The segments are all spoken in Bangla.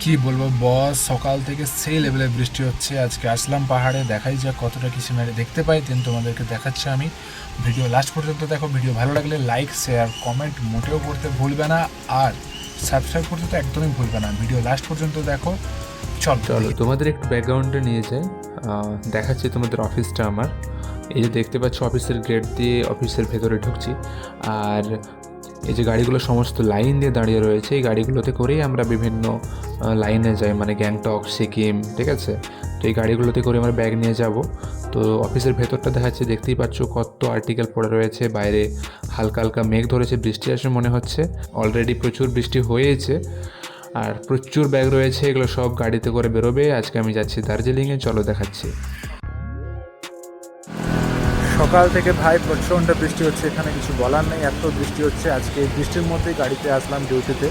কি বলবো বস, সকাল থেকে সেই লেভেলে বৃষ্টি হচ্ছে। আজকে আসলাম পাহাড়ে, দেখাই যাক কতটা কি সিনারি দেখতে পাই, দেন তোমাদেরকে দেখাচ্ছি আমি। ভিডিও লাস্ট পর্যন্ত দেখো। ভিডিও ভালো লাগলে লাইক শেয়ার কমেন্ট মোটেও করতে ভুলবে না, আর সাবস্ক্রাইব করতে তো একদমই ভুলবে না। ভিডিও লাস্ট পর্যন্ত দেখো। চল চলো দেখি। তোমাদের একটু ব্যাকগ্রাউন্ডে নিয়ে যাই। দেখাচ্ছি তোমাদের অফিসটা আমার। এই যে দেখতে পাচ্ছ অফিসের গেট দিয়ে অফিসের ভেতরে ঢুকছি। আর এই যে গাড়িগুলো সমস্ত লাইন দিয়ে দাঁড়িয়ে রয়েছে, এই গাড়িগুলোতে করেই আমরা বিভিন্ন লাইনে যাই, মানে গ্যাংটক, সিকিম, ঠিক আছে। তো এই গাড়িগুলোতে করে আমরা ব্যাগ নিয়ে যাব। তো অফিসের ভেতরটা দেখাচ্ছে, দেখতেই পাচ্ছ কত আর্টিকেল পড়ে রয়েছে। বাইরে হালকা হালকা মেঘ ধরেছে, বৃষ্টি আসে মনে হচ্ছে। অলরেডি প্রচুর বৃষ্টি হয়েছে আর প্রচুর ব্যাগ রয়েছে, এগুলো সব গাড়িতে করে বেরোবে। আজকে আমি যাচ্ছি দার্জিলিংয়ে, চলো দেখাচ্ছি। সকাল থেকে ভাই প্রচণ্ড বৃষ্টি হচ্ছে, এখানে কিছু বলার নেই, এত বৃষ্টি হচ্ছে। আজকে এই বৃষ্টির মধ্যেই গাড়িতে আসলাম ডিউটিতে।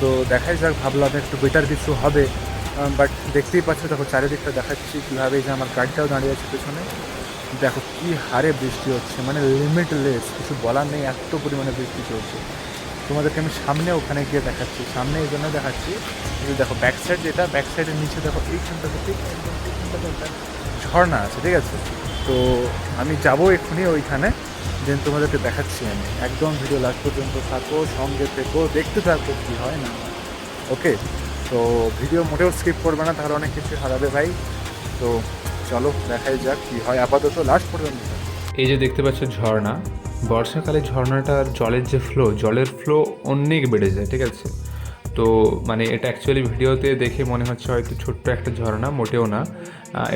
তো দেখাই যাক, ভাবলাম একটু বেটার কিছু হবে, বাট দেখতেই পাচ্ছ, দেখো চারিদিকটা দেখাচ্ছি কীভাবে। যে আমার গাড়িটাও দাঁড়িয়ে আছে পেছনে, দেখো কী হারে বৃষ্টি হচ্ছে, মানে লিমিটলেস, কিছু বলার নেই, এত পরিমাণে বৃষ্টি চলছে। তোমাদেরকে আমি সামনে ওখানে গিয়ে দেখাচ্ছি, সামনে এই জন্য দেখাচ্ছি যে দেখো ব্যাক সাইড, যেটা ব্যাক সাইডের নিচে দেখো এইখানটাতে ঠিক একদম এইখানটাতে একটা ঝর্ণা আছে, ঠিক আছে। তো আমি যাবো এক্ষুনি ওইখানে, দেন তোমাদেরকে দেখাচ্ছি আমি। একদম ভিডিও লাস্ট পর্যন্ত থাকো, সঙ্গে থেকো, দেখতে থাকো কী হয় না। ওকে, তো ভিডিও মোটেও স্কিপ করবে না, তাহলে অনেক কিছু হারাবে ভাই। তো চলো দেখাই যাক কী হয়, আপাতত লাস্ট পর্যন্ত থাকো। এই যে দেখতে পাচ্ছ ঝর্ণা, বর্ষাকালে ঝর্ণাটার জলের যে ফ্লো, জলের ফ্লো অনেক বেড়ে যায়, ঠিক আছে। তো মানে এটা অ্যাকচুয়ালি ভিডিওতে দেখে মনে হচ্ছে হয়তো ছোট্ট একটা ঝর্ণা, মোটেও না।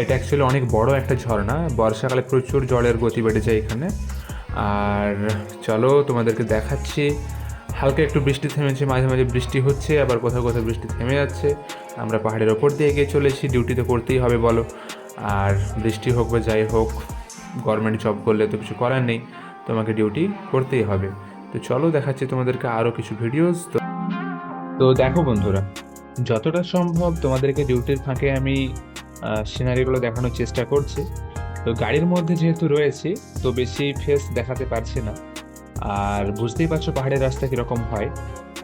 এটা অ্যাকচুয়ালি অনেক বড় একটা ঝর্ণা। বর্ষাকালে প্রচুর জলের গতি বেড়ে যায় এখানে। আর চলো তোমাদেরকে দেখাচ্ছি। হালকা একটু বৃষ্টি থেমেছে, মাঝে মাঝে বৃষ্টি হচ্ছে, আবার কোথাও কোথাও বৃষ্টি থেমে যাচ্ছে। আমরা পাহাড়ের ওপর দিয়ে এগিয়ে চলেছি, ডিউটি তো করতেই হবে বলো। আর বৃষ্টি হোক বা যাই হোক, গভর্নমেন্ট জব করলে তো কিছু করার নেই, তোমাকে ডিউটি করতেই হবে। তো চলো দেখাচ্ছি তোমাদেরকে আরও কিছু ভিডিওস। তো দেখো বন্ধুরা, যতটা সম্ভব তোমাদেরকে ডিউটির ফাঁকে আমি সিনারিগুলো দেখানোর চেষ্টা করছি। তো গাড়ির মধ্যে যেহেতু রয়েছি, তো বেশি ফেস দেখাতে পারছি না। আর বুঝতেই পারছো পাহাড়ের রাস্তা কীরকম হয়।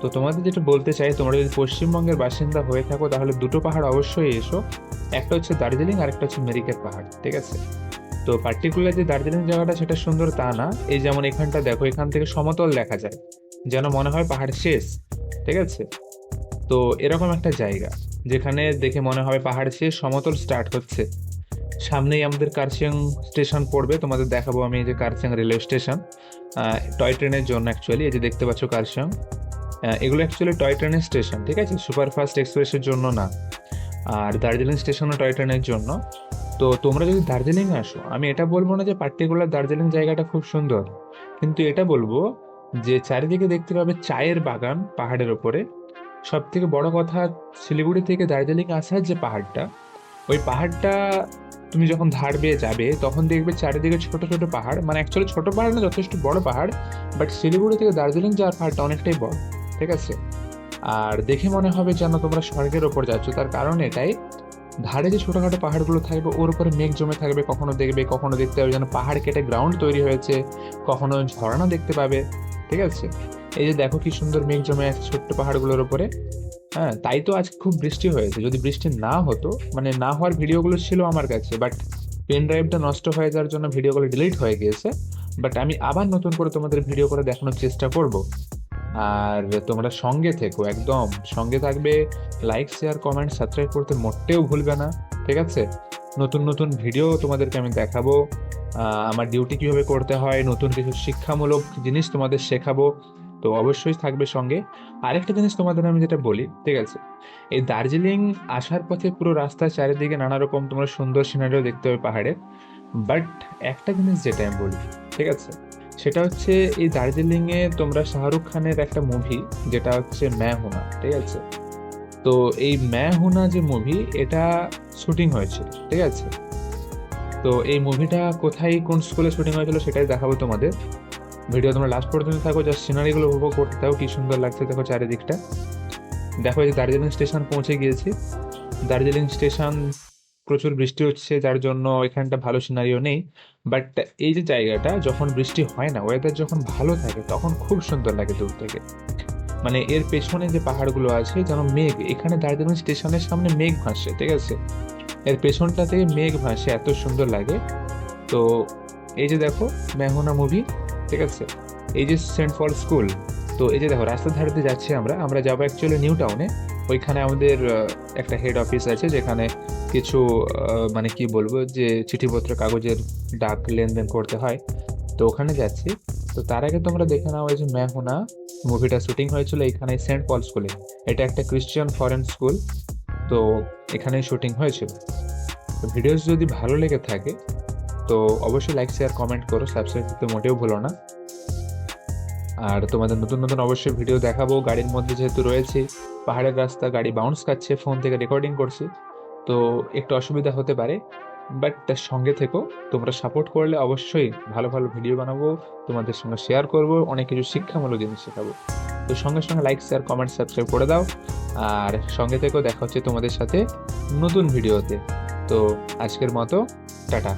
তো তোমাদের যেটা বলতে চাই, তোমরা যদি পশ্চিমবঙ্গের বাসিন্দা হয়ে থাকো তাহলে দুটো পাহাড় অবশ্যই এসো। একটা হচ্ছে দার্জিলিং আর একটা হচ্ছে মেরিকেট পাহাড়, ঠিক আছে। তো পার্টিকুলার যে দার্জিলিং জায়গাটা সেটা সুন্দর তা না, এই যেমন এখানটা দেখো, এখান থেকে সমতল দেখা যায়, যেন মনে হয় পাহাড় শেষ, ঠিক আছে। তো এরকম একটা জায়গা যেখানে দেখে মনে হবে পাহাড় শেষ, সমতল স্টার্ট হচ্ছে। সামনেই আমাদের কার্শিয়াং স্টেশন পড়বে, তোমাদের দেখাবো আমি এই যে কার্শিয়াং রেলওয়ে স্টেশন, টয় ট্রেনের জন্য অ্যাকচুয়ালি। এই যে দেখতে পাচ্ছ কার্শিয়াং, এগুলো অ্যাকচুয়ালি টয় ট্রেনের স্টেশন, ঠিক আছে, সুপারফাস্ট এক্সপ্রেসের জন্য না। আর দার্জিলিং স্টেশনও টয় ট্রেনের জন্য। তো তোমরা যদি দার্জিলিং আসো, আমি এটা বলবো না যে পার্টিকুলার দার্জিলিং জায়গাটা খুব সুন্দর, কিন্তু এটা বলবো যে চারিদিকে দেখতে পাবে চায়ের বাগান পাহাড়ের ওপরে। সব থেকে বড় কথা, শিলিগুড়ি থেকে দার্জিলিং আসার যে পাহাড়টা, ওই পাহাড়টা তুমি যখন ধার বেয়ে যাবে তখন দেখবে চারিদিকে ছোট ছোট পাহাড়, মানে অ্যাকচুয়ালি ছোট পাহাড় না, যথেষ্ট বড় পাহাড়। বাট শিলিগুড়ি থেকে দার্জিলিং যাওয়ার পাহাড়টা অনেকটাই বড়, ঠিক আছে। আর দেখে মনে হবে যেন তোমরা স্বর্গের ওপর যাচ্ছ, তার কারণ এটাই, ধারে যে ছোটখাটো পাহাড়গুলো থাকবে ওর উপরে মেঘ জমে থাকবে, কখনো দেখবে, কখনো দেখতে পাবে যেন পাহাড় কেটে গ্রাউন্ড তৈরি হয়েছে, কখনো ঝর্ণা দেখতে পাবে, ঠিক আছে। এই যে দেখো কি সুন্দর মেঘ জমে আছে ছোট্ট পাহাড়গুলোর উপরে। হ্যাঁ, তাই তো আজ খুব বৃষ্টি হয়েছে। যদি বৃষ্টি না হতো, মানে না হওয়ার ভিডিওগুলো ছিল আমার কাছে, বাট পেন ড্রাইভটা নষ্ট হয়ে যাওয়ার জন্য ভিডিওগুলো ডিলিট হয়ে গিয়েছে। বাট আমি আবার নতুন করে তোমাদের ভিডিও করে দেখানোর চেষ্টা করব। আর তোমরা সঙ্গে থেকো, একদম সঙ্গে থাকবে। লাইক শেয়ার কমেন্ট সাবস্ক্রাইব করতে মোটেও ভুলবে না, ঠিক আছে। নতুন নতুন ভিডিও তোমাদেরকে আমি দেখাবো, আমার ডিউটি কিভাবে করতে হয়, নতুন কিছু শিক্ষামূলক জিনিস তোমাদের শেখাবো। তো অবশ্যই থাকবে সঙ্গে। আরেকটা জিনিস তোমাদের আমি যেটা বলি, ঠিক আছে, এই দার্জিলিং আসার পথে পুরো রাস্তার চারিদিকে নানা রকম তোমরা সুন্দর সিনারিও দেখতে হবে পাহাড়ের। বাট একটা জিনিস যেটা আমি বলি, ঠিক আছে, সেটা হচ্ছে এই দার্জিলিংয়ে তোমরা শাহরুখ খানের একটা মুভি, যেটা হচ্ছে ম্যায় হুঁ না, ঠিক আছে। তো এই ম্যায় হুঁ না যে মুভি, এটা শুটিং হয়েছিল, ঠিক আছে। তো এই মুভিটা কোথায়, কোন স্কুলে শুটিং হয়েছিল সেটাই দেখাবো তোমাদের। ভিডিও তোমরা লাস্ট পর্যন্ত থাকো, জাস্ট সিনারিগুলো উপভোগ করতে থাকো, কি সুন্দর লাগছে দেখো চারিদিকটা। দেখো এই যে দার্জিলিং স্টেশন পৌঁছে গিয়েছি। দার্জিলিং স্টেশন, প্রচুর বৃষ্টি হচ্ছে যার জন্য এখানটা ভালো সিনারিও নেই। বাট এই যে জায়গাটা, যখন বৃষ্টি হয় না, ওয়েদার যখন ভালো থাকে তখন খুব সুন্দর লাগে দূর থেকে। মানে এর পেছনে যে পাহাড়গুলো আছে যেন মেঘ, এখানে দার্জিলিং স্টেশনের সামনে মেঘ ভাসে, ঠিক আছে, এর পেছনটা থেকে মেঘ ভাসে, এত সুন্দর লাগে। তো এই যে দেখো মেহনা মুভি, ঠিক আছে, এই যে সেন্ট পল স্কুল। তো এই যে দেখো রাস্তার ধারে দিয়ে যাচ্ছি আমরা, যাবো অ্যাকচুয়ালি নিউ টাউনে। ওইখানে আমাদের একটা হেড অফিস আছে যেখানে কিছু মানে কি বলবো যে চিঠিপত্র কাগজের ডাক লেনদেন করতে হয়, তো ওখানে যাচ্ছি। তো তার আগে তোমরা দেখে নাও এই যে মেহনা মুভিটা শুটিং হয়েছিল এখানে সেন্ট পল স্কুলে। এটা একটা ক্রিশ্চিয়ান ফরেন স্কুল, তো এখানেই শুটিং হয়েছিল। তো ভিডিওস যদি ভালো লেগে থাকে তো অবশ্যই লাইক শেয়ার কমেন্ট করো, সাবস্ক্রাইব করতে মোটেও ভুলো না। আর তোমাদের নতুন নতুন অবশ্যই ভিডিও দেখাবো। গাড়ির মধ্যে যেহেতু রয়েছে, পাহাড়ের রাস্তা, গাড়ি বাউন্স খাচ্ছে, ফোন থেকে রেকর্ডিং করছি, তো একটু অসুবিধা হতে পারে, বাট তার সঙ্গে থেকো। তোমরা সাপোর্ট করলে অবশ্যই ভালো ভালো ভিডিও বানাবো, তোমাদের সঙ্গে শেয়ার করব, অনেক কিছু শিক্ষামূলক জিনিস শেখাবো। তো সঙ্গে সঙ্গে লাইক শেয়ার কমেন্ট সাবস্ক্রাইব করে দাও, আর সঙ্গে থেকো। দেখা হচ্ছে তোমাদের সাথে নতুন ভিডিওতে। তো আজকের মতো টাটা।